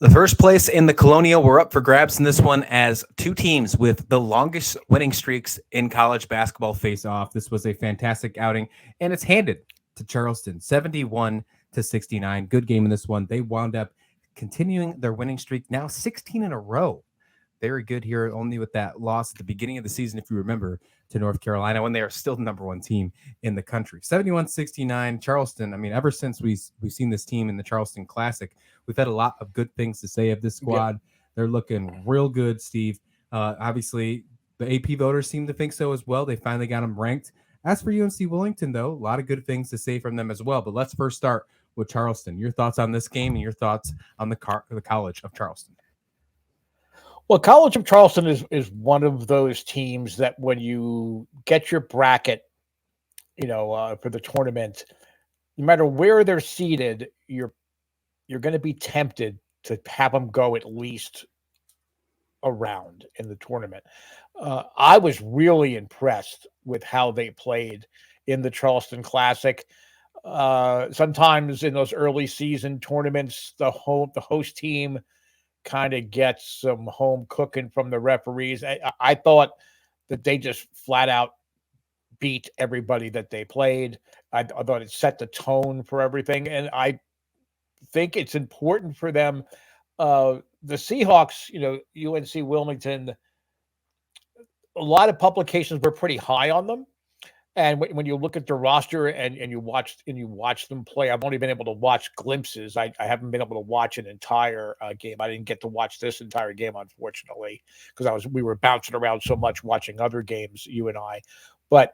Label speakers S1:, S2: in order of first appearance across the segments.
S1: The first place in the Colonial were up for grabs in this one as two teams with the longest winning streaks in college basketball face off. This was a fantastic outing, and it's handed to Charleston 71-69. Good game in this one. They wound up continuing their winning streak, now 16 in a row. Very good here, only with that loss at the beginning of the season, if you remember, to North Carolina when they are still the number one team in the country. 71-69, Charleston. I mean, ever since we've seen this team in the Charleston Classic, we've had a lot of good things to say of this squad. They're looking real good, Steve. Obviously, the AP voters seem to think so as well. They finally got them ranked. As for UNC Wilmington, though, a lot of good things to say from them as well. But let's first start with Charleston. Your thoughts on this game and your thoughts on the College of Charleston.
S2: Well, College of Charleston is one of those teams that when you get your bracket, for the tournament, no matter where they're seated, you're going to be tempted to have them go at least a round in the tournament. I was really impressed with how they played in the Charleston Classic. Sometimes in those early season tournaments, the host team kind of gets some home cooking from the referees. I thought that they just flat out beat everybody that they played. I thought it set the tone for everything. And I think it's important for them. The Seahawks, UNC Wilmington, a lot of publications were pretty high on them. And when you look at the roster and you watch them play, I've only been able to watch glimpses. I haven't been able to watch an entire game. I didn't get to watch this entire game, unfortunately, because we were bouncing around so much watching other games, you and I. But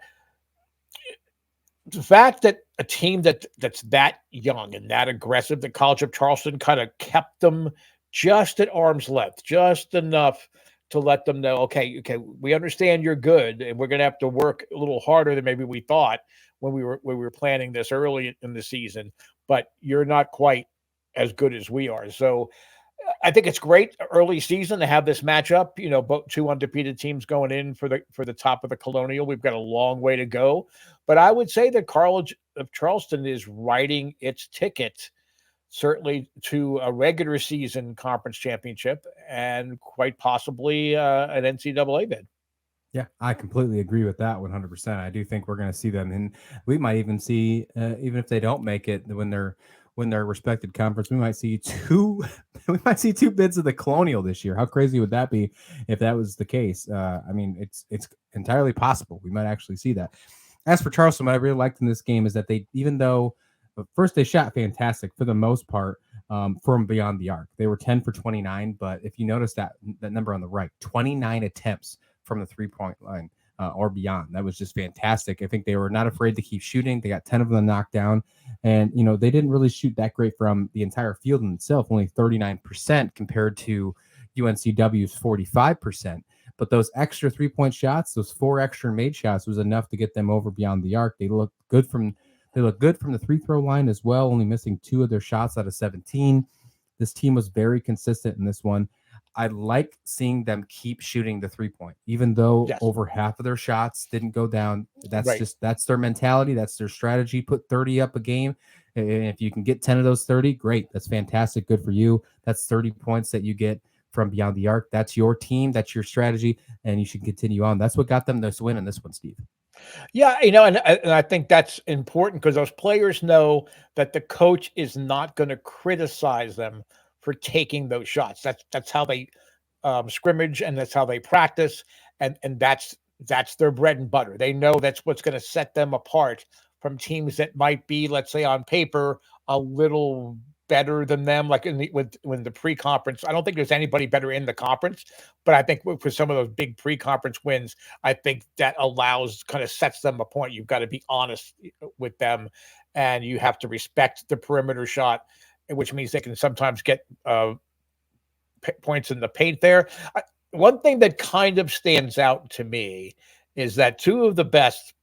S2: the fact that a team that's that young and that aggressive, the College of Charleston kind of kept them just at arm's length, just enough to let them know, okay, we understand you're good, and we're going to have to work a little harder than maybe we thought when we were planning this early in the season, but you're not quite as good as we are. So I think it's great early season to have this matchup. Both two undefeated teams going in for the top of the Colonial. We've got a long way to go, but I would say that College of Charleston is writing its ticket certainly to a regular season conference championship and quite possibly an NCAA bid.
S1: Yeah, I completely agree with that 100%. I do think we're going to see them, and we might even see, even if they don't make it when their respected conference, we might see two bids of the Colonial this year. How crazy would that be if that was the case? I mean, it's entirely possible. We might actually see that. As for Charleston, what I really liked in this game is that even though first they shot fantastic for the most part from beyond the arc. They were 10 for 29, but if you notice that number on the right, 29 attempts from the 3-point line or beyond. That was just fantastic. I think they were not afraid to keep shooting. They got 10 of them knocked down, and they didn't really shoot that great from the entire field in itself, only 39% compared to UNCW's 45%. But those extra 3-point shots, those 4 extra made shots, was enough to get them over beyond the arc. They look good from the free throw line as well, only missing 2 of their shots out of 17. This team was very consistent in this one. I like seeing them keep shooting the 3-point, even though over half of their shots didn't go down. That's their mentality. That's their strategy. Put 30 up a game. And if you can get 10 of those 30, great. That's fantastic. Good for you. That's 30 points that you get from beyond the arc. That's your team. That's your strategy. And you should continue on. That's what got them this win in this one, Steve.
S2: Yeah, and I think that's important because those players know that the coach is not going to criticize them for taking those shots. That's how they scrimmage, and that's how they practice, and that's their bread and butter. They know that's what's going to set them apart from teams that might be, let's say, on paper, a little better than them, like when the pre-conference. I don't think there's anybody better in the conference, but I think for some of those big pre-conference wins, I think that kind of sets them apart. You've got to be honest with them, and you have to respect the perimeter shot, which means they can sometimes get points in the paint there. One thing that kind of stands out to me is that 2 of the best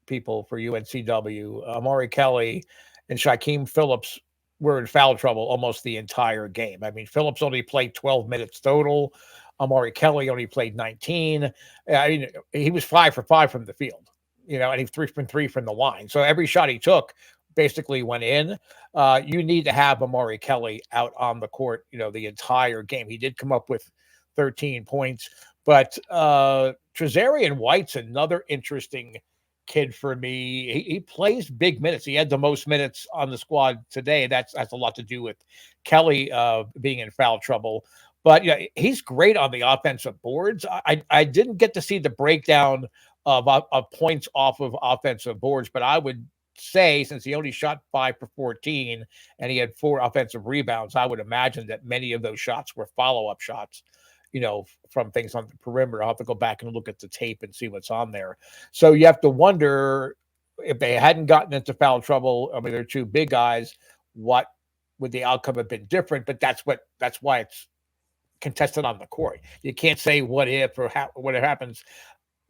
S2: people for UNCW, Amari Kelly and Shaquem Phillips, were in foul trouble almost the entire game. I mean, Phillips only played 12 minutes total. Amari Kelly only played 19. I mean, he was 5 for 5 from the field, and he 3 from 3 from the line. So every shot he took basically went in. You need to have Amari Kelly out on the court, the entire game. He did come up with 13 points, but Trezarian White's another interesting kid for me. He plays big minutes. He had the most minutes on the squad today. That's a lot to do with Kelly being in foul trouble. But yeah, he's great on the offensive boards. I didn't get to see the breakdown of points off of offensive boards, but I would say, since he only shot 5 for 14 and he had 4 offensive rebounds, I would imagine that many of those shots were follow-up shots, from things on the perimeter. I'll have to go back and look at the tape and see what's on there. So you have to wonder, if they hadn't gotten into foul trouble, I mean, they're 2 big guys, what would the outcome have been different? But that's why it's contested on the court. You can't say what if or what happens.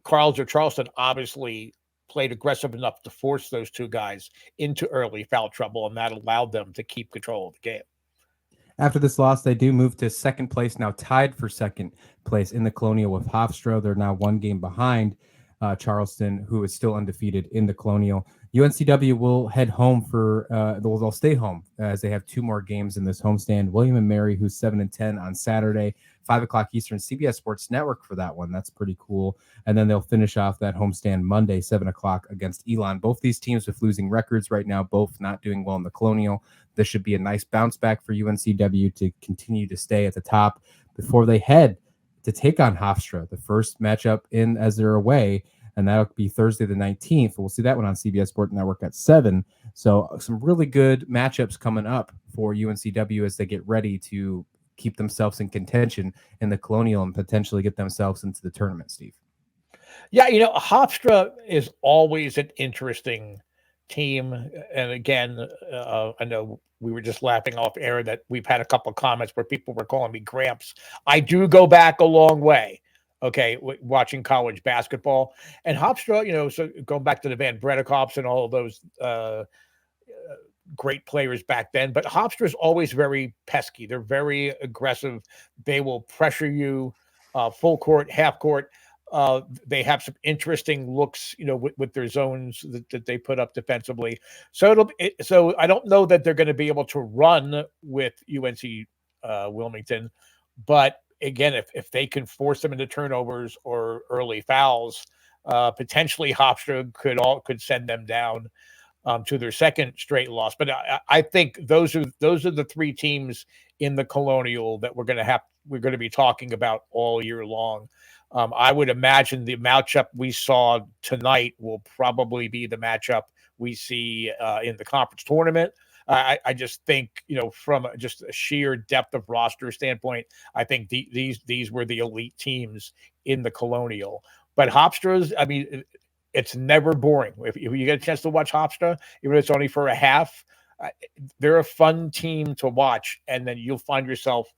S2: Carls or Charleston obviously played aggressive enough to force those 2 guys into early foul trouble, and that allowed them to keep control of the game.
S1: After this loss, they do move to second place, now tied for second place in the Colonial with Hofstra. They're now 1 game behind Charleston, who is still undefeated in the Colonial. UNCW will head home they'll stay home as they have 2 more games in this homestand. William & Mary, who's 7-10 on Saturday, 5 o'clock Eastern, CBS Sports Network for that one. That's pretty cool. And then they'll finish off that homestand Monday, 7 o'clock against Elon. Both these teams with losing records right now, both not doing well in the Colonial. This should be a nice bounce back for UNCW to continue to stay at the top before they head to take on Hofstra, the first matchup in as they're away, and that'll be Thursday the 19th. We'll see that one on CBS Sports Network at 7. So some really good matchups coming up for UNCW as they get ready to keep themselves in contention in the Colonial and potentially get themselves into the tournament, Steve.
S2: Yeah, Hofstra is always an interesting team. And again, I know we were just laughing off air that we've had a couple of comments where people were calling me Gramps. I do go back a long way, okay, watching college basketball. And Hofstra, so going back to the Van Bredekops and all of those great players back then, but Hofstra is always very pesky. They're very aggressive. They will pressure you full court, half court. They have some interesting looks, with their zones that they put up defensively. So so I don't know that they're going to be able to run with UNC Wilmington, but again, if they can force them into turnovers or early fouls, potentially Hofstra could send them down to their second straight loss. But I think those are the 3 teams in the Colonial that we're going to be talking about all year long. I would imagine the matchup we saw tonight will probably be the matchup we see in the conference tournament. I just think, from just a sheer depth of roster standpoint, I think these were the elite teams in the Colonial. But Hofstra's, I mean, it's never boring. If you get a chance to watch Hofstra, even if it's only for a half, they're a fun team to watch, and then you'll find yourself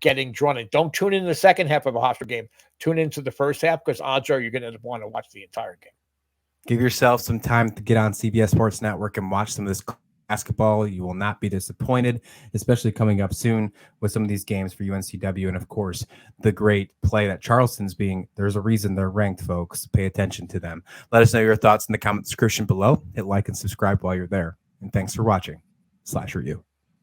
S2: getting drawn in. Don't tune in the second half of a Hofstra game. Tune into the first half, because odds are you're going to want to watch the entire game.
S1: Give yourself some time to get on CBS Sports Network and watch some of this basketball. You will not be disappointed, especially coming up soon with some of these games for UNCW. And of course, the great play that Charleston's being. There's a reason they're ranked, folks. Pay attention to them. Let us know your thoughts in the comment description below. Hit like and subscribe while you're there. And thanks for watching SlasherU.